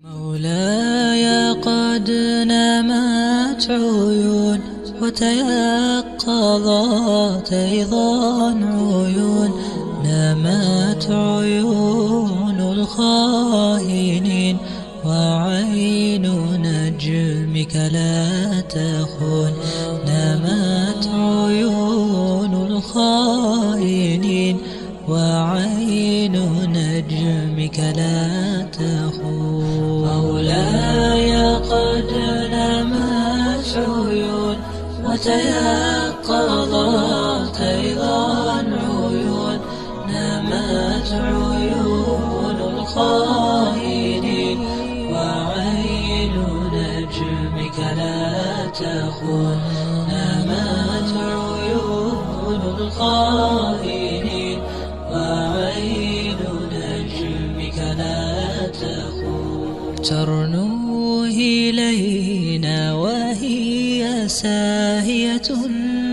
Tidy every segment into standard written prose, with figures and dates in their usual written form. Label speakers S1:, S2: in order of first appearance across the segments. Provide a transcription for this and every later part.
S1: مولاي قد نامت عيون وتيقظت أيضا عيون، نامت عيون الخائنين وعين نجمك لا تخون، نامت عيون الخائنين وعين نجمك لا تخون. مولاي قد نامت عيون وتيقظت أيضا عيون، نامت عيون الخائنين وعين نجمك لا تخون، نامت عيون الخائنين وعين نجمك لا تخون. ترنو إلينا وهي ساهية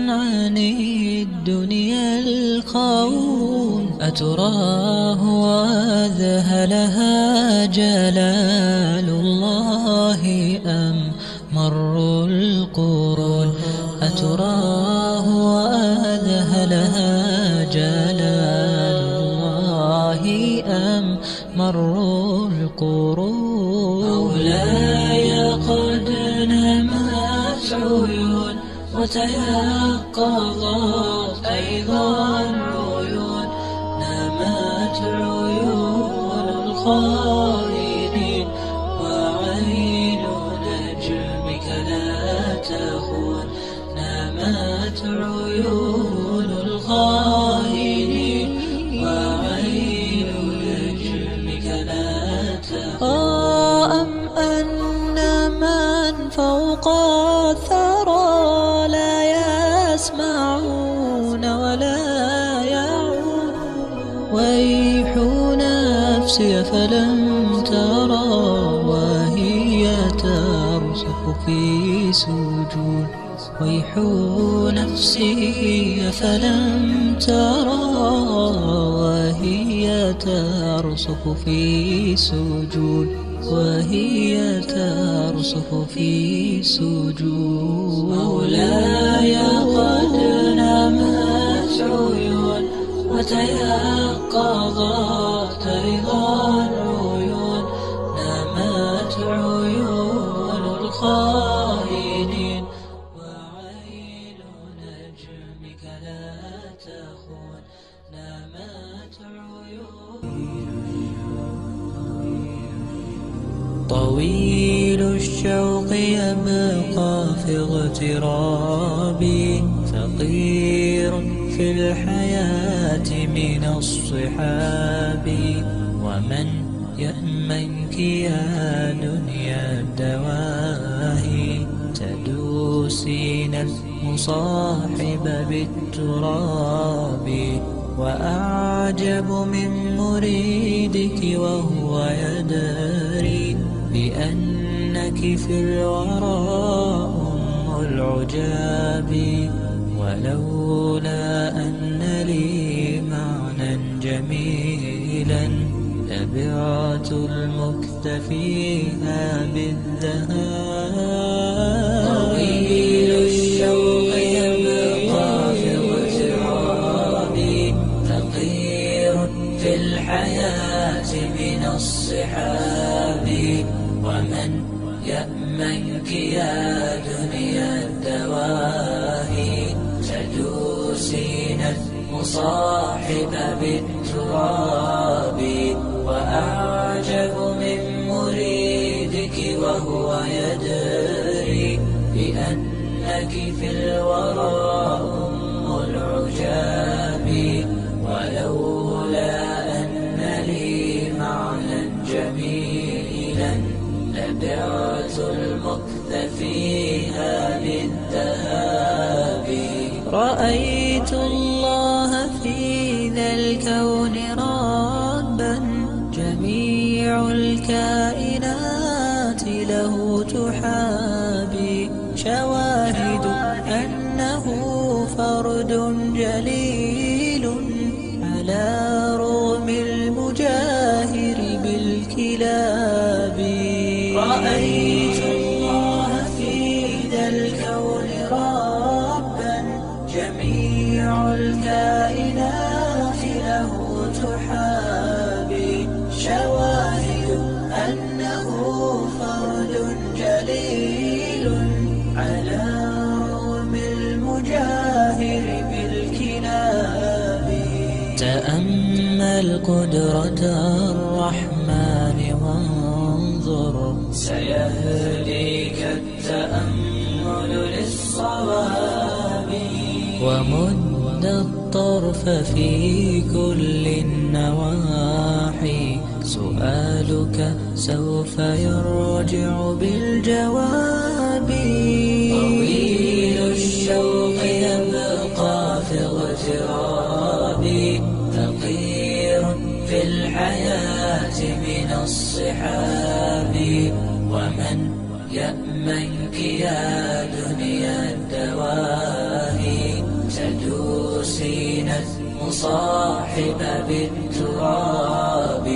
S1: عن الدنيا القوم، أتراه وأذهلها جلال الله أم مر القرون، أتراه وأذهلها جلال الله أم مر القرون. مولاي قد نامت عيون وتيقظت أيضا عيون، نامت عيون الخائنين وعين نجمك لا تخون، نامت عيون الخائنين وعين نجمك لا تخون. أم أن من فوق الثرى لا يسمعون ولا يعون، ويح نفسي فلم ترى وهي ترسخ في سجون، ويح نفسي فلم ترى وهي ترسخ في سجون، وهي ترسخ في سجون. مولاي قد نامت عيون وتيقظت أيضا عيون، نامت عيون الخائنين وعين نجمك لا تخون، نامت عيون. طويل الشوق يبقى في اغترابي، فقير في الحياة من الصحاب، ومن يأمنك يا دنيا الدواهي، تدوسين المصاحب بالتراب، وأعجب من مريدك وهو يدري بأنك في الورى أم العجاب، ولولا أن لي معنى جميلا لبعت المكتفيها بالذهاب. طويل الشوق يبقى في اغترابي، فقير في الحياة من الصحاب، ومن يأمنك يا دنيا الدواهي، تدوسين المصاحب بالتراب، وأعجب من مريدك وهو يدري بأنك في الورى أم العجاب، ولولا أن لي معنى جميلا لبعت المكتفيها بالذهاب. رأيت الله في ذا الكون ربا، جميع الكائنات له تحابي، شواهد أنه فرد جليل على رغم المجاهر بالكلاب. رأيت الله في ذا الكون ربا جميع الكائنات له تحابي شواهد أنه فرد جليل على رغم المجاهر بالكلاب. تأمل قدرة الرحمن وانظر سيهديك التأمل للصواب. ومد الطرف في كل النواحي سؤالك سوف يرجع بالجواب. طويل الشوق يبقى في اغترابي فقير في الحياة من الصحاب. ومن يأمنك يا دنيا الدواهي تدوسين المصاحب بالتراب.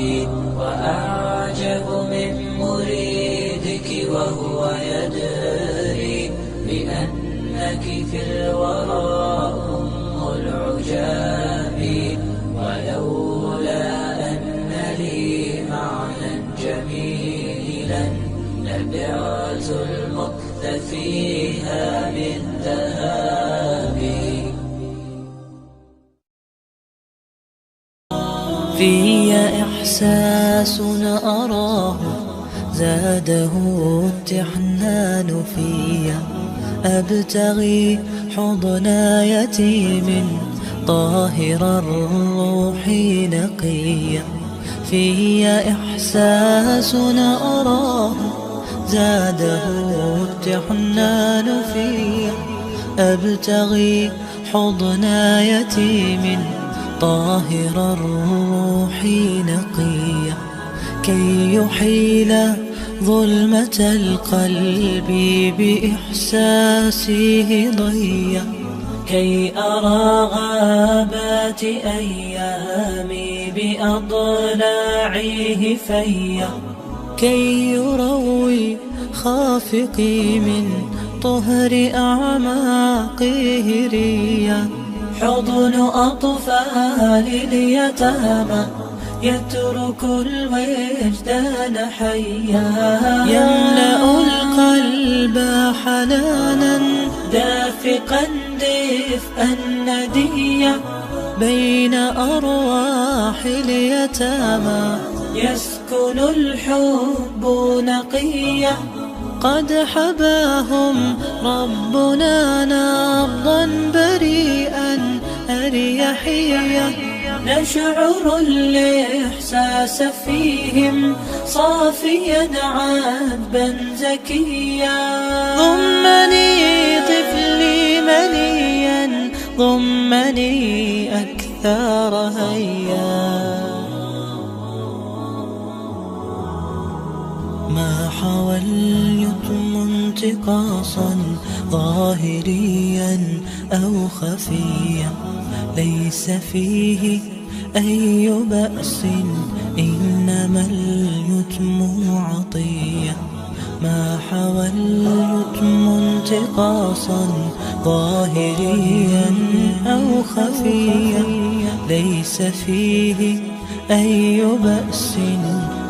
S1: وأعجب من مريدك وهو يدري بأنك في الورى أم العجاب. ولولا أن لي معنى جميلا لبعت المكث فيها بالذهاب. في إحساس أراه زاده امتحنان فيا أبتغي حضن يتيم طاهر الروح نقيا. في إحساس أراه زاده امتحنان فيا أبتغي حضن يتيم طاهر الروح نقيا كي يحيل ظلمة القلب بإحساسه ضيا. كي أرى غابات أيامي بأضلاعه فيا كي يروي خافقي من طهر أعماقه ريا. حضن أطفال اليتامى يترك الوجدان حيا يملأ القلب حنانا دافقا دفئا نديا. بين أرواح اليتامى يسكن الحب نقيا. قد حباهم ربنا نبضا بريئا أريحيا. نشعر الإحساس فيهم صافيا عذبا زكيا. ضمني طفلي منيا ضمني أكثر هيا. ما حوى اليتم انتقاصا ظاهريا أو خفيا ليس فيه أي بأس إنما اليتم عطية. ما حوى اليتم انتقاصا ظاهريا أو خفيا ليس فيه أي بأس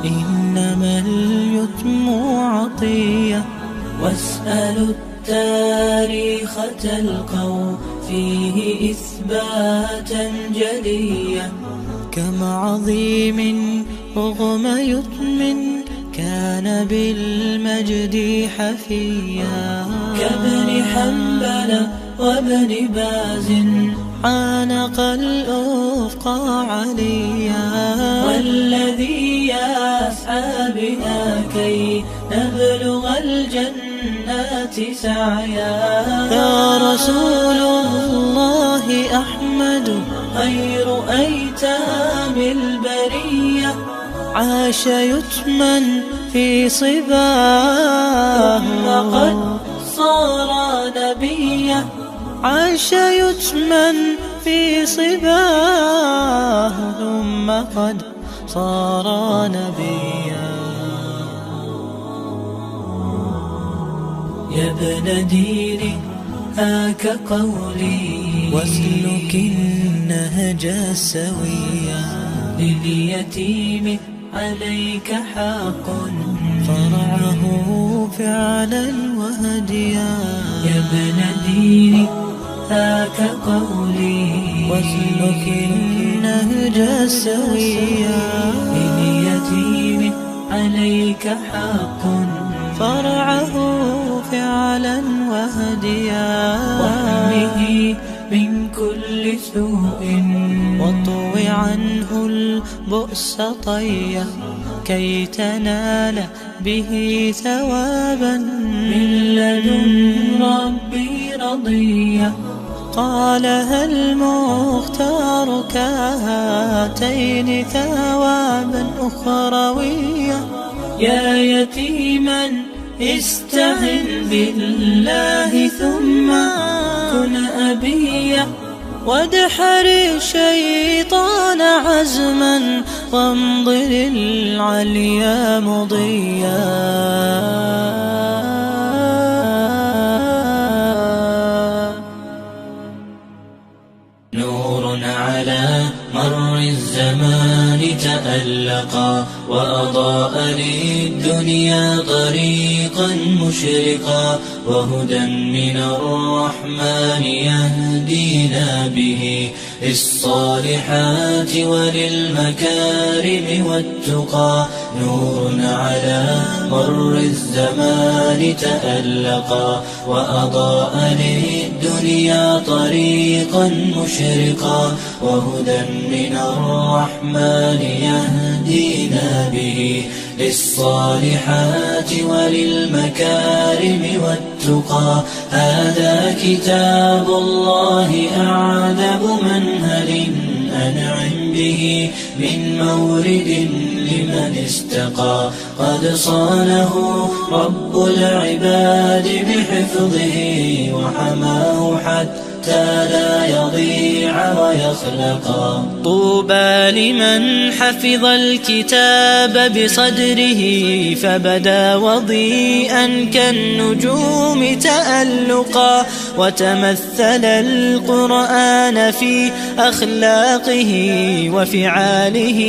S1: إنما اليتم عطية. واسألوا التاريخ تلقوا فيه إثباتا جليا. كم عظيم رغم يتم كان بالمجد حفيا. كابن حنبل وابن باز عانق الأفق عليا. والذي يسعى بنا كي نبلغ الجنات سعيا. يا رسول الله أحمد خير أيتام البرية عاش يتما في صباه ثم قد صار نبيا. عاش يتما في صباه ثم قد صار نبيا. ابن ديني هاك قولي واسلك النهج السويا لليتيم عليك حق فرعه فعلا وهديا يا ابن ديني هاك قولي واسلك النهج السويا لليتيم عليك حق فرعه فعلا وهديا واحمه من كل سوء واطوي عنه البؤس طيا كي تنال به ثوابا من لدن ربي رضيا قالها المختار كهاتين ثوابا أخرويا يا يتيما استعن بالله ثم كن أبيا وادحر الشيطان عزما وامضي للعليا مضيا نور على مر الزمان تألقا وأضاء للدنيا طريقا مشرقا وهدى من الرحمن يهدينا به للصالحات وللمكارم والتقى نور على مر الزمان تألقا وأضاء للدنيا طريقا مشرقا وهدى من الرحمن يهدينا به للصالحات وللمكارم والتقى هذا كتاب الله أعذب منهل أنعم به من مورد لمن استقى قد صانه رب العباد بحفظه وحماه حتى لا يضيع ويخلقا طوبى لمن حفظ الكتاب بصدره فبدا وضيئا كالنجوم تألقا وتمثل القرآن في أخلاقه وفعاله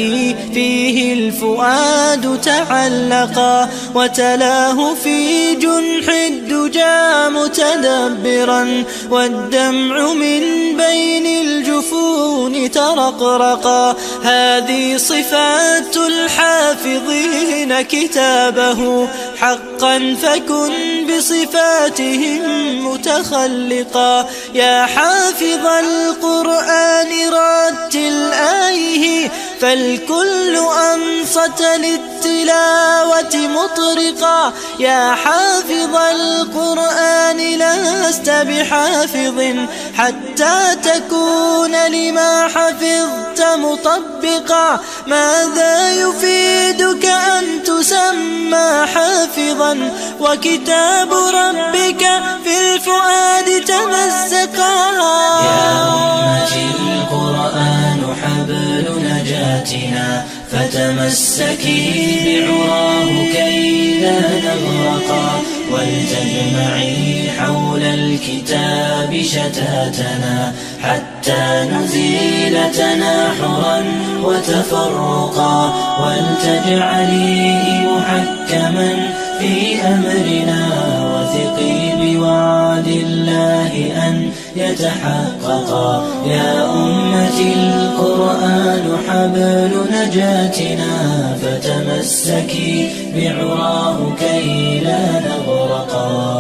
S1: فيه الفؤاد تعلقا وتلاه في جنح الدجى متدبرا والدمع من بين الجفون ترقرقا هذه صفات الحافظين كتابه حقا فكن بصفاتهم متخلقا يا حافظ القرآن رتل آيه فالكل أنصت للتلاوة مطرقا يا حافظ القرآن لست بحافظ حتى تكون لما حفظت مطبقا ماذا يفيدك أن تسمى حافظا وكتاب ربك في الفؤاد تمزقا يا أمتي القرآن حبل نجاتنا فتمسكي بعراه كي لا نغرقا ولتجمعي حول الكتاب شتاتنا حتى نزيل تناحرا وتفرقا ولتجعليه محكما في أمرنا وثقي بوعد الله أن يتحققا يا أمتي القرآن حبل نجاتنا فتمسكي بعراه كي لا نغرقا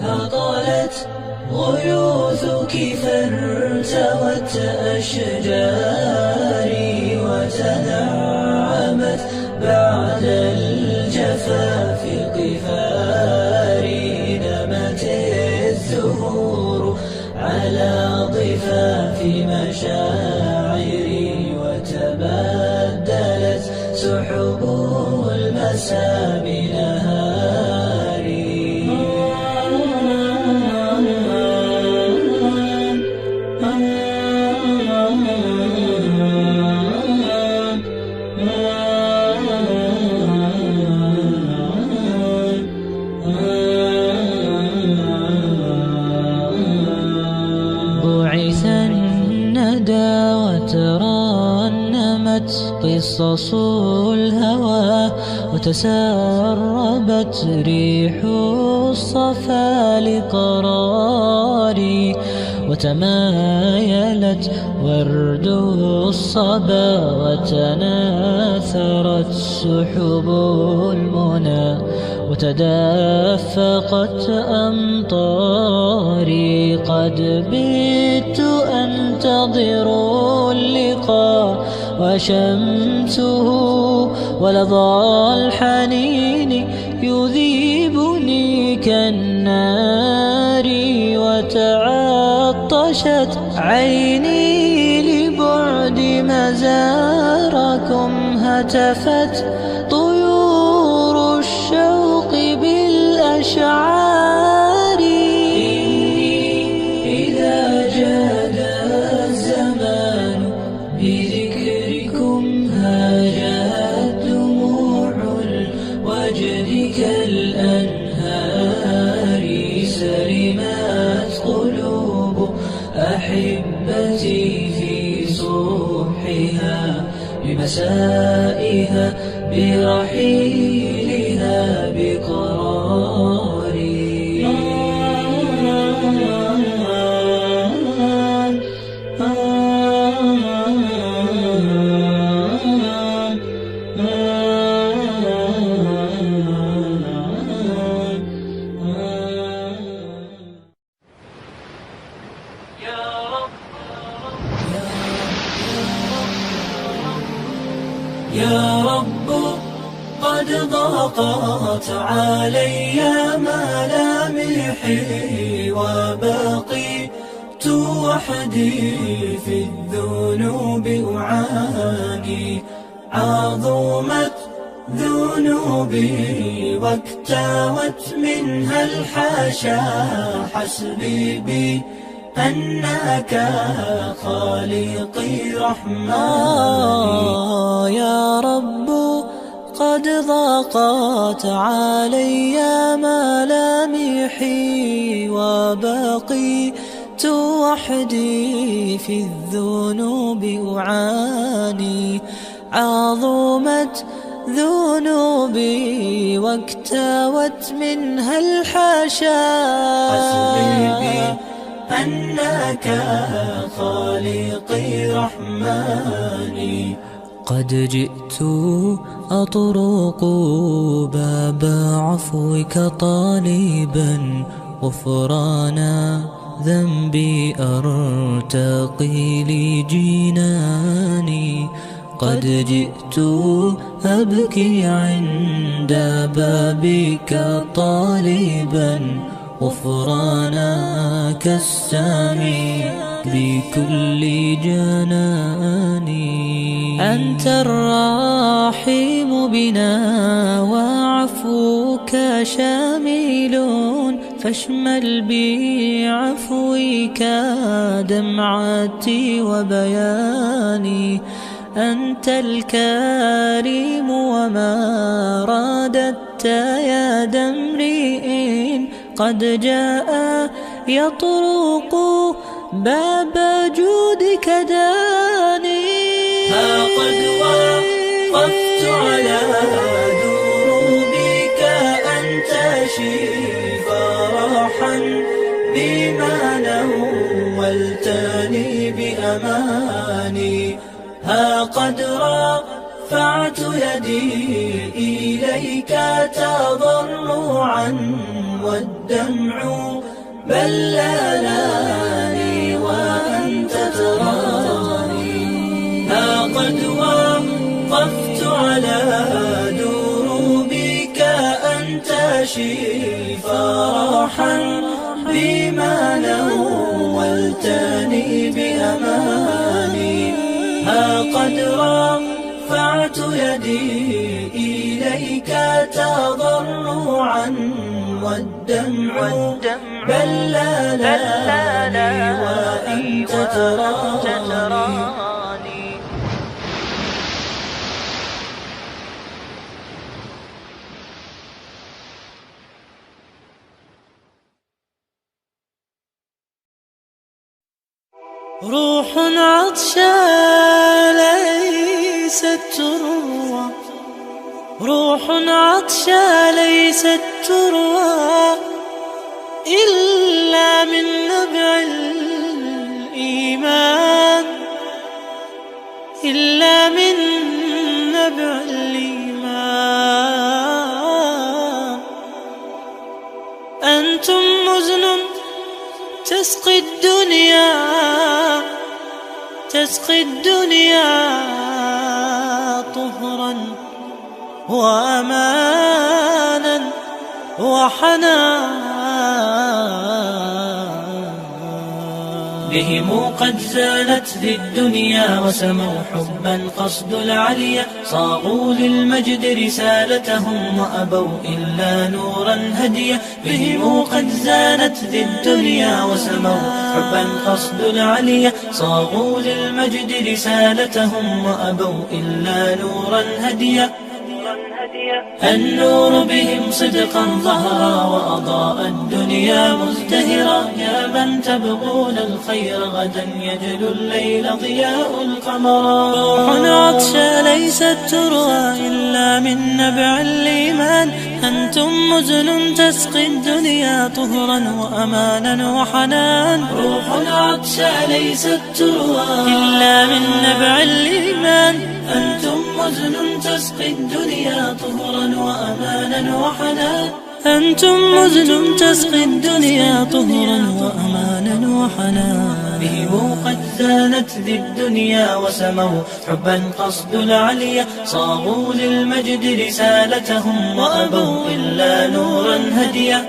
S1: هطلت غيوثك فارتوت أشجاري وتنعمت بعد الجفاف قفاري نمت الزهور على ضفاف مشاعري وتبدلت سحب المساء بنهاري ضمت قصص الهوى وتسربت ريح الصفا لقراري وتمايلت ورد الصبا وتناثرت سحب المنى وتدفقت أمطاري قد بت أنتظر اللقاء وشمسه ولظى الحنين يذيبني كالنار وتعطشت عيني لبعد مزاركم هتفت طيور الشوق بالأشعار إذا جاد الزمان بذكركم هاجت دموع الوجد كالأنهار سرمت قلوب أحبتي في صبحها بمسائها برحيلها بقراري يا رب قد ضاقت علي ملامحي وبقيت وحدي في الذنوب أعاني عظمت ذنوبي واكتوت منها الحاشا حسبي بي أنك خالقي رحماني يا رب قد ضاقت علي ملامحي وبقيت وحدي في الذنوب أعاني عظمت ذنوبي واكتوت منها الحاشا حسبي بي أنك خالقي رحماني قد جئت أطرق باب عفوك طالبا غفران ذنبي أرتقي لجناني قد جئت أبكي عند بابك طالبا غفرانك السامي بكل جناني أنت الرحيم بنا وعفوك شامل فاشمل بعفوك دمعتي وبياني أنت الكريم وما رادت يا امرئ قد جاء يطرق باب جودك داني ها قد وقفت على دروبك أنت شيف فرحا بما نولتني بأماني ها قد رفعت يدي إليك تضرعا والدمع بللاني وأنت تراني ها قد وقفت على دروبك أنت شيف فرحا بما نولتني بأماني ها قد رفعت يدي إليك تضرعا والدمع بللاني وأنت تراني روح عطشى ليس ليست تروى، روح عطشى ليست تروى إلا من نبع الإيمان، إلا من نبع الإيمان. أنتم مزن تسقي الدنيا، تسقي الدنيا طهرا وأمانا وحنان. بهم قد زالت ذي الدنيا وسموا حبا قصد العليا، صاغوا للمجد رسالتهم وأبوا إلا نورا هديا. بهم قد زالت ذي الدنيا وسموا حبا قصد العليا، صاغوا للمجد رسالتهم وأبوا إلا نورا هديا. النور بهم صدقا ظهرا وأضاء الدنيا مزدهرا، يا من تبغون الخير غدا يجلو الليل ضياء القمرا. روح عطشى ليست تروى إلا من نبع الإيمان، أنتم مزن تسقي الدنيا طهرا وأمانا وحنان. روح عطشى ليست تروى إلا من نبع الإيمان، أنتم مزن تسقي الدنيا طهرا وأمانا وحنان. أنتم مزن تسقي الدنيا طهرا وأمانا وحنان. بهم قد زانت ذي الدنيا وسموا حبا قصد العليا، صاغوا للمجد رسالتهم وأبوا إلا نورا هديا.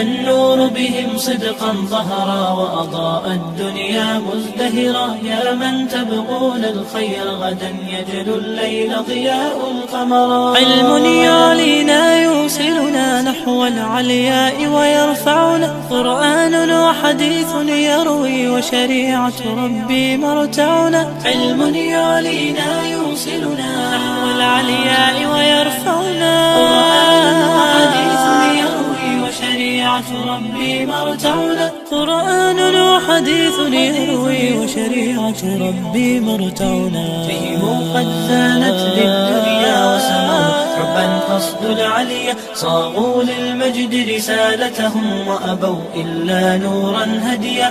S1: النور بهم صدقا ظهرا وأضاء الدنيا مزدهرا، يا من تبغون الخير غدا يجلو الليل ضياء القمرا. علم يعلينا يوصلنا نحو العلياء ويرفعنا، قرآن وحديث يروي وشريعة ربي مرتعنا. علم يعلينا يوصلنا نحو العلياء ويرفعنا، قرآن وحديث يروي وشريعة ربي مرتعنا. قرآن وحديث يروي وشريعة ربي مرتعنا. بهم قد زانت للدنيا وسموا حبا قصد العليا، صاغوا للمجد رسالتهم وأبوا إلا نورا هديا.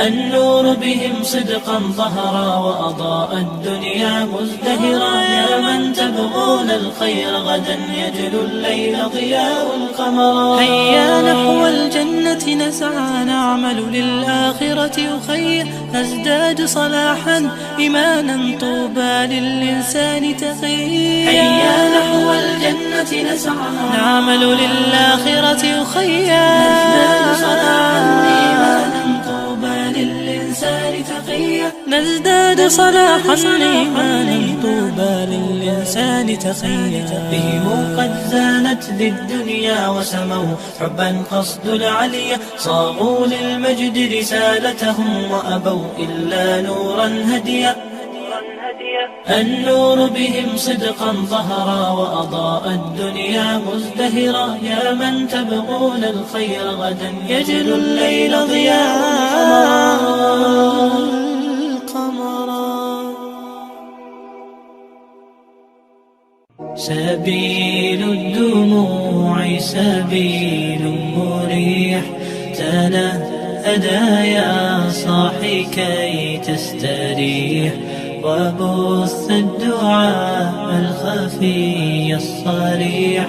S1: النور بهم صدقا ظهرا وأضاء الدنيا مزدهرا، يا من تبغون الخير غدا يجلو الليل ضياء القمرا. هيا نحو الجنة نسعى نعمل للآخرة أخيا، نزداد صلاحا إيمانا طوبى للإنسان تقيا. هيا نحو الجنة نسعى نعمل للآخرة أخيا، نزداد صلاحا إيمانا طوبى للإنسان تقيا. نزداد صلاحا إيمانا طوبى للإنسان تقيا. بهم قد زانت ذي الدنيا وسموا حبا قصد العليا، صاغوا للمجد رسالتهم وأبوا إلا نورا هديا. النور بهم صدقا ظهرا وأضاء الدنيا مزدهرا، يا من تبغون الخير غدا يجلو الليل ضياء القمرا. سبيل الدموع سبيل مريح، تنهدى يا صاحي كي تستريح، وبث الدعاء الخفي الصريح،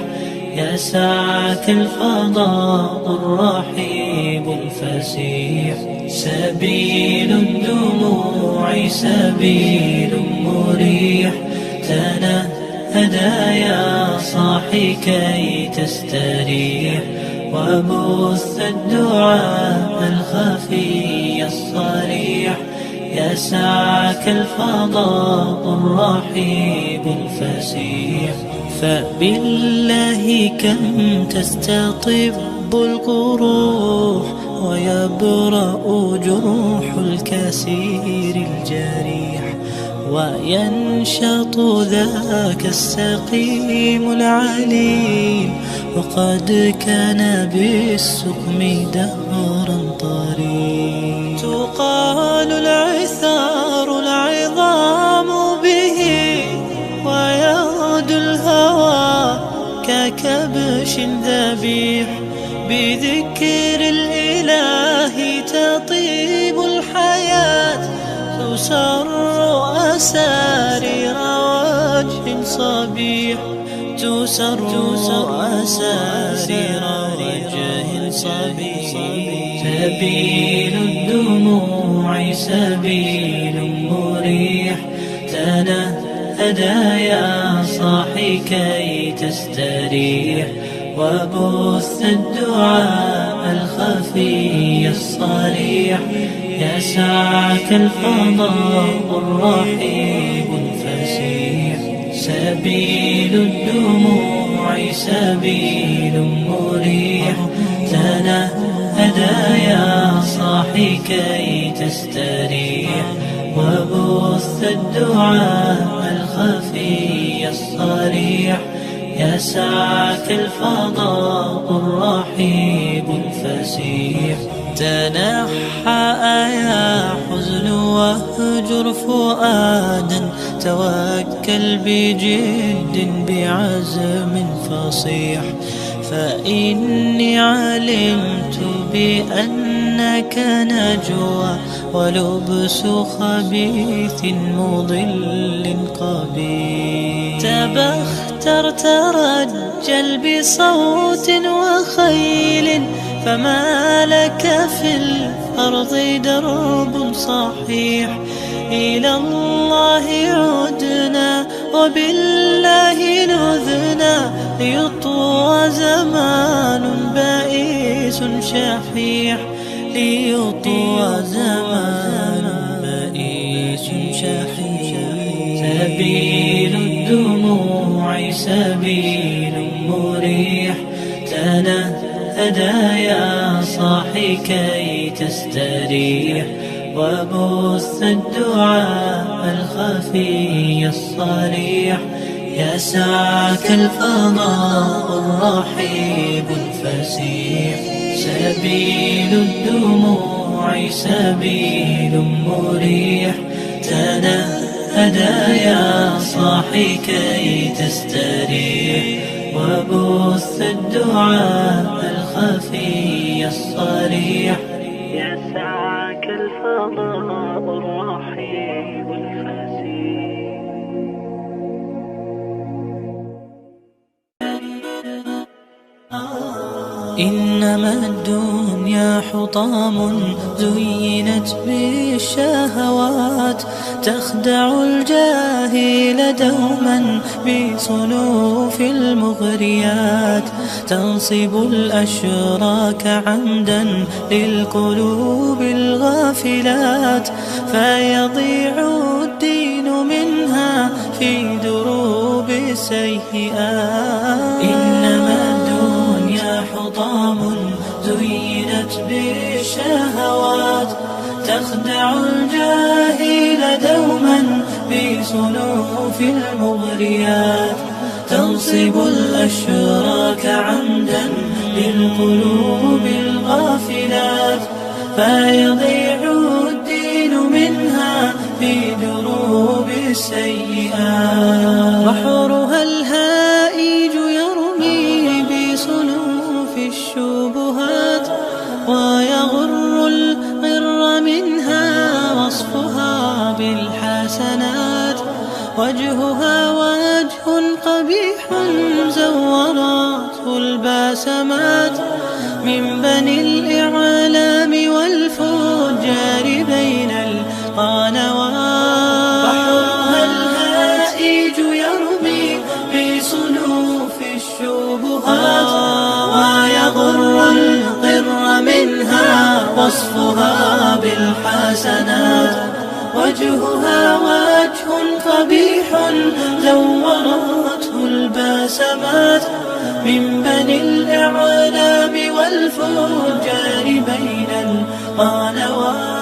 S1: يسعك الفضاء الرحيب الفسيح. سبيل الدموع سبيل مريح، تنهدى يا صاحي كي تستريح، وبث الدعاء الخفي الصريح، يسعك الفضاء الرحيب الفسيح. فبالله كم تستطب القروح، ويبرأ جروح الكسير الجريح، وينشط ذاك السقيم العليل، وقد كان بالسقم دهرا طريق. تقال العثار العظام بذكر الإله تطيب الحياة، تسر أسارير وجه صبيح، تسر أسارير وجه صبيح. سبيل الدموع سبيل مريح، تنهدى يا صاحي كي تستريح، وبث الدعاء الخفي الصريح، يسعك الفضاء الرحيب الفسيح. سبيل الدموع سبيل مريح، تنهدى يا صاحي كي تستريح، وبث الدعاء الخفي الصريح، يسعك الفضاء الرحيب الفسيح. تنحى يا حزن واهجر فؤادا، توكل بجد بعزم فصيح، فإني علمت بأنك نجوى ولبس خبيث مضل قبيح. تبختر ترجل بصوت وخيل، فما لك في الأرض درب صحيح. إلى الله عدنا وبالله نذنا، ليطوى زمان بائس شحيح، ليطوى زمان بائس شحيح. سبيل الدموع سبيل مريح، تنهدى يا صاحي كي تستريح، وبث الدعاء الخفي الصريح، يسعك الفضاء الرحيب الفسيح. سبيل الدموع سبيل مريح، تنهدى يا صاحي كي تستريح، وبث الدعاء الخفي الصريح، يسعك الفضاء الرحيب الفسيح. إنما الدنيا حطام زينت بالشهوات، تخدع الجاهل دوما بصنوف المغريات، تنصب الأشراك عمدا للقلوب الغافلات، فيضيع الدين منها في دروب السيئات. إنما الدنيا حطام زينت بالشهوات، تخدع الجاهل دوما بصنوف المغريات، تنصب الأشراك عمدا للقلوب الغافلات، فيضيع الدين منها في دروب السيئات. بحرها الهائج يرمي بصنوف الشبهات، ويغر الغر منها وصفها بالحسنات، وجهها وجه قبيح زورته الباسمات، من بني الإعلام والفجار بين القنوات. بحرها الهائج يرمي بصنوف الشبهات، ويغر الغر منها وصفها بالحسنات، وجهها وجه قبيح زورته الباسمات، من بني الإعلام والفجار بين القنوات.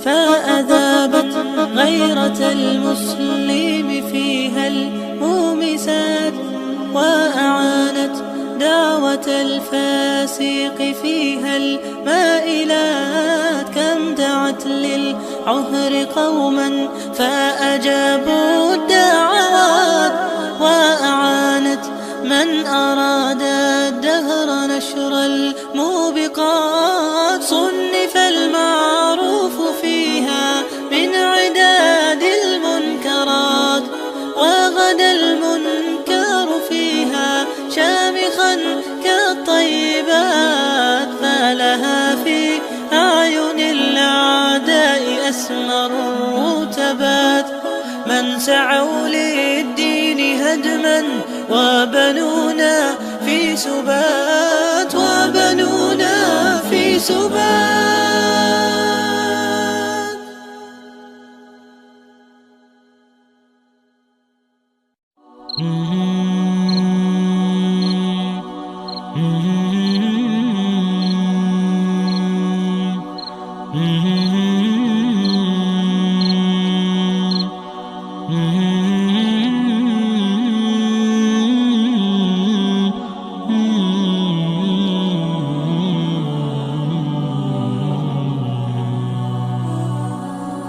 S1: فأذابت غيرة المسلم فيها المومسات، وأعانت دعوة الفاسق فيها المائلات، كم دعت للعهر قوما فأجابوا الدعوات، وأعانت من أراد الدهر نشر الموبقات. صنف المعروف فيها من عداد المنكرات، وغدا المنكر فيها شامخا كالطيبات، فلها في أعين الأعداء أسمى الرتبات. من سعوا للدين هدما وبنونا في سبات، وبنونا في سبات.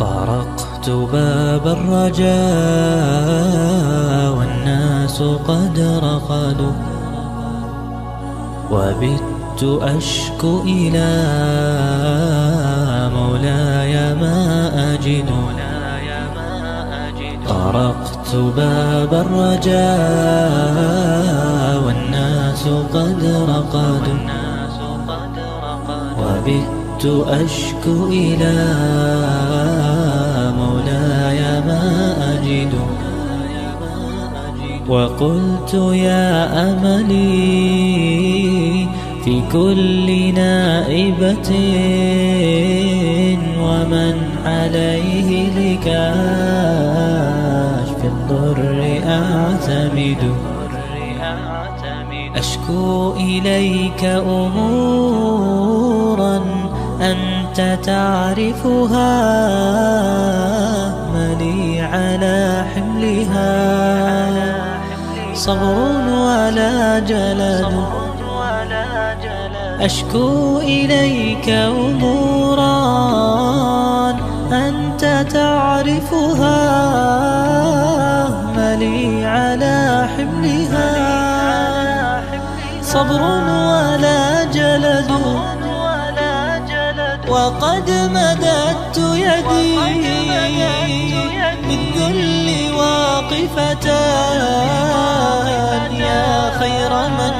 S1: طرقت باب الرجاء والناس قد رقدوا، وبت أشكو إلى مولاي ما أجد. طرقت باب الرجاء والناس قد رقدوا، وبت أشكو إلى مولاي ما أجد. وقلت يا أملي في كل نائبة، ومن عليه لكاشف الضر أعتمد. أشكو إليك أمورا أنت تعرفها، ملي على حملها صبر ولا جلد. أشكو إليك أمورا أنت تعرفها، ملي على حملها صبر ولا جلد. وقد مددت يدي بالذل واقفة، يا خير من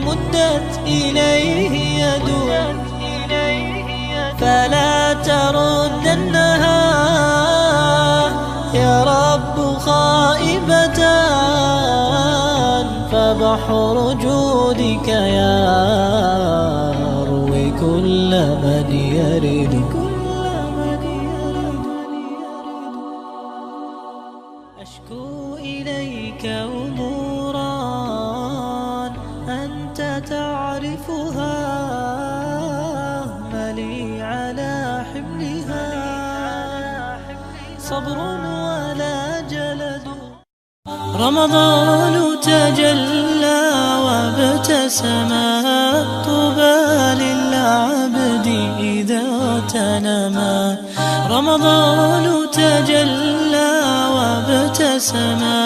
S1: مدت إليه يد، فلا تردنها يا رب خائبة، فبحر جودك يروي كل من يرد. أشكو إليك أمورا أنت تعرفها، ملي على حملها صبر ولا جلد. رمضان تجلى وابتسما، طوبى للعبد إذا تنما. رمضان تجلى وابتسما،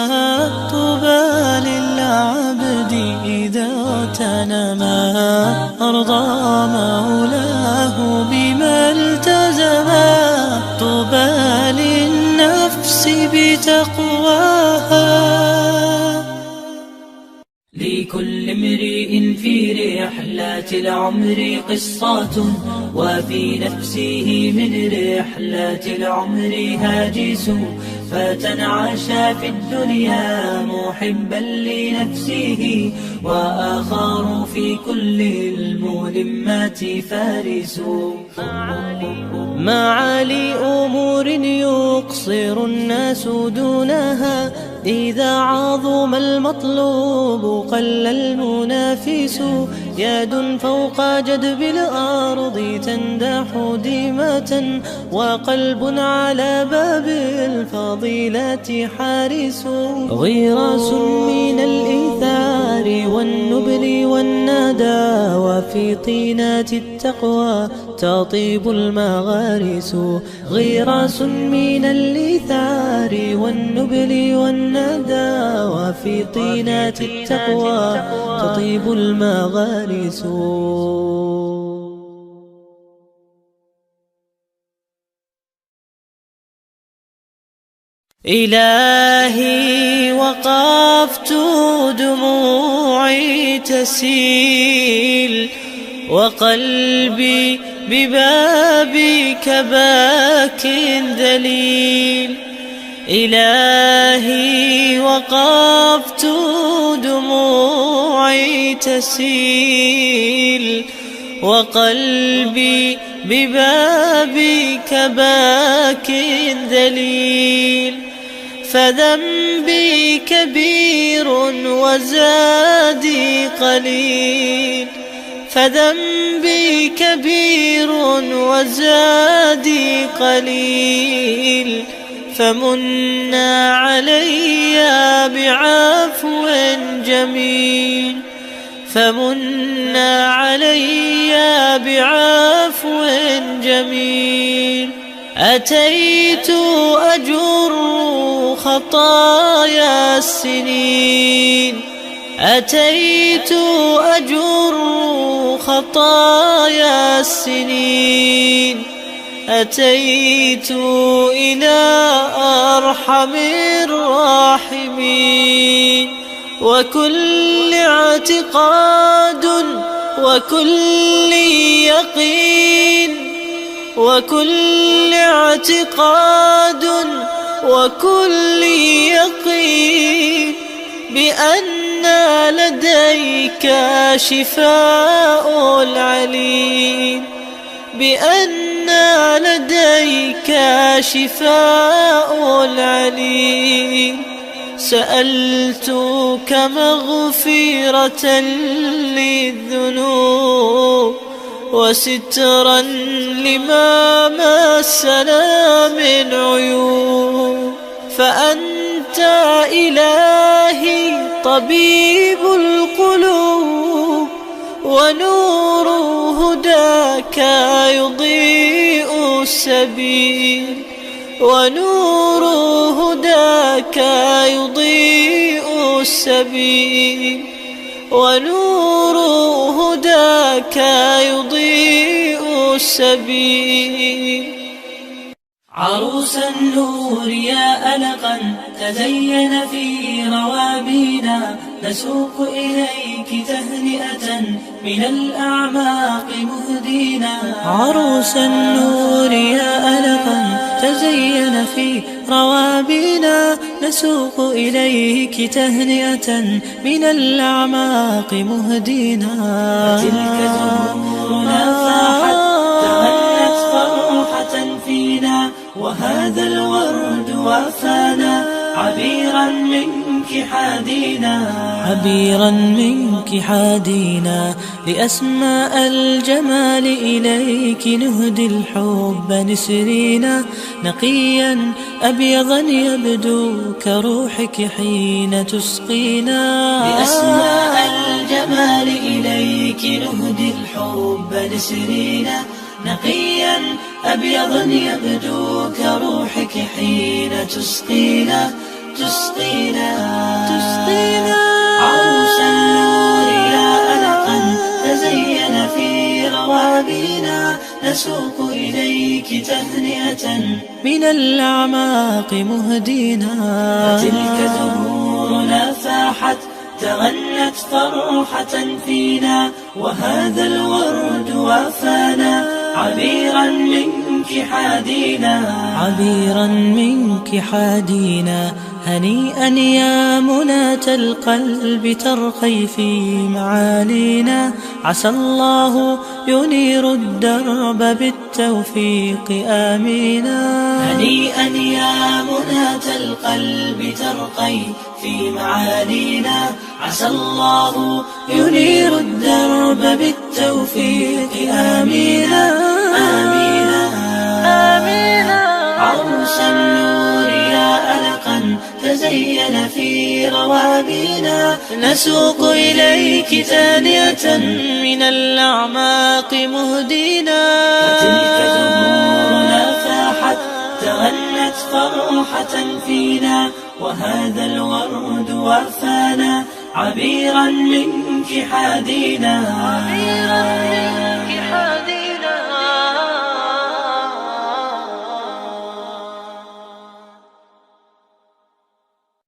S1: طوبى للعبد إذا تنما. أرضى مولاه بما التزما، طوبى للنفس بتقواها. لكل امرئ في رحلات العمر قصات، وفي نفسه من رحلات العمر هاجس. فتنعش في الدنيا محبا لنفسه، وآخر في كل الملمات فارس. معالي أمور يقصر الناس دونها، إذا عظم المطلوب قل المنافس. يد فوق جدب الأرض تندح ديمة، وقلب على باب الفضيلات حارس. غراس من الإيثار والنبل والندى، وفي طينات التقوى تطيب المغارس. غراس من الإيثار والنبل والندى، وفي طينات التقوى تطيب المغارس. إلهي وقفت دموعي تسيل، وقلبي ببابك باك ذليل. إلهي وقفت دموعي تسيل، وقلبي ببابك باك ذليل. فذنبي كبير وزادي قليل، فذنبي كبير وزادي قليل. فمنا علي بعفو جميل، فمنا علي بعفو جميل. أتيت أجر خطايا السنين، أتيت أجر خطايا السنين. أتيت إلى أرحم الراحمين، وكل اعتقاد وكل يقين، وكل اعتقاد وكل يقين، بأن لديك شفاء العليم، بأن لديك شفاء العليم. سألتك مغفرة للذنوب، وسترا لما مسنا من عيوب. فأنت إلهي طبيب القلوب، ونور هداك يضيء السبيل، ونور هداك يضيء السبيل، ونور هداك يضيء السبيل. عروس النور يا ألقا تزين في روابينا، نسوق إليك تهنئة من الأعماق مهدينا. عروس النور يا ألقا تزين في روابينا، نسوق إليك تهنئة من الأعماق مهدينا. تلك زهورنا فاحت تغنت فرحة فينا، وهذا الورد وافانا عبيرا منك حادينا، عبيرا منك حادينا. لأسماء الجمال إليك نهدي الحب نسرينا، نقيا أبيضا يبدو كروحك حين تسقينا. لأسماء الجمال إليك نهدي الحب نسرينا، نقيا أبيضا يبدو كروحك حين تسقينا، تسقينا، تسقينا. عروس النور يا ألقا تزين في روابينا، نسوق إليك تهنئة من الأعماق مهدينا. تلك زهورنا فاحت تغنت فرحة فينا، وهذا الورد وافانا عبيرا منك حادينا، عبيرا منك حادينا. هنيئا يا مناة القلب ترقي في معالينا، عسى الله ينير الدرب بالتوفيق آمينا. هنيئا يا مناة القلب ترقي في معالينا، عسى الله ينير الدرب بالتوفيق آمينا آمينا آمينا. عروس النور يا ألقا تزين في روابينا، نسوق إليك ثانية من الأعماق مهدينا. فتلك زهورنا فاحت تغنت فرحة فينا، وهذا الورد وفانا عبيرا منك حادينا.